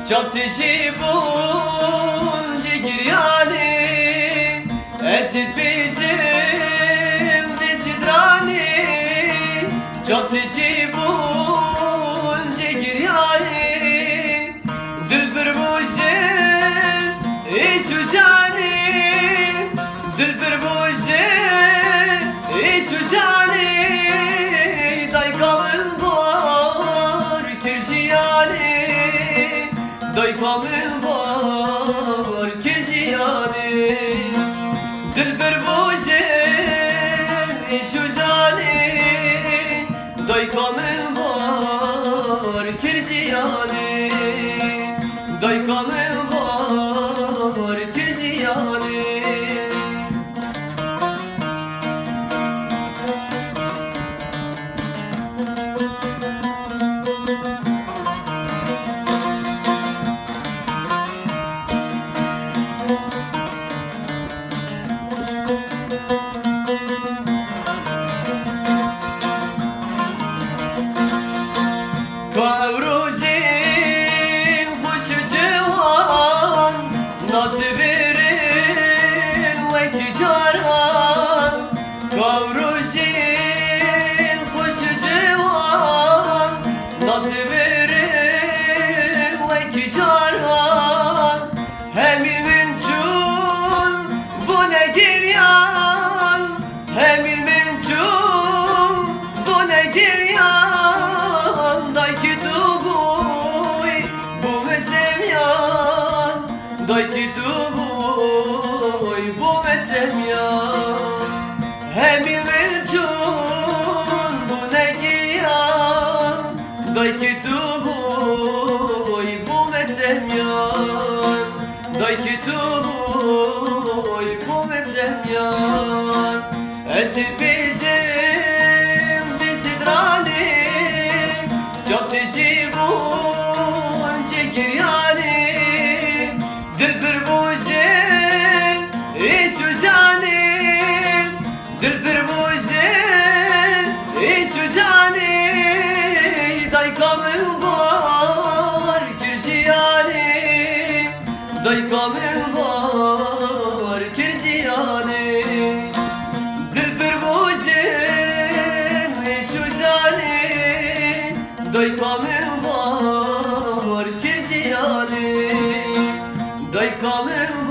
çok tişi bun jigir yani esit bizim desidrani çok tişi bun jigir yani dilber bujin işu cani dilber bujin işu cani day kamil var kirji yani day kamil var kirji yani dilber bujin işu cani day kamil var kirji yani day kamil var kirji yani Kavruzin hoş civan nasibirin ve kicaran Kavruzin hoş civan nasibirin ve kicaran Hemimin çun bu ne giryan Hemimin çun bu ne giryan Dayki tubuy bu mesemyan Dayki tubuy bu mesemyan Hemil melcun bu ne giyan Dayki tubuy bu mesemyan Dayki tubuy bu mesemyan Ezip bizim disidrani çok tişi bun jigir yani dilber bujin işu cani dilber bujin işu cani day kamil var kirji yani day kamil var kirji yani dilber bujin işu cani day kamil var kirji yani day kamil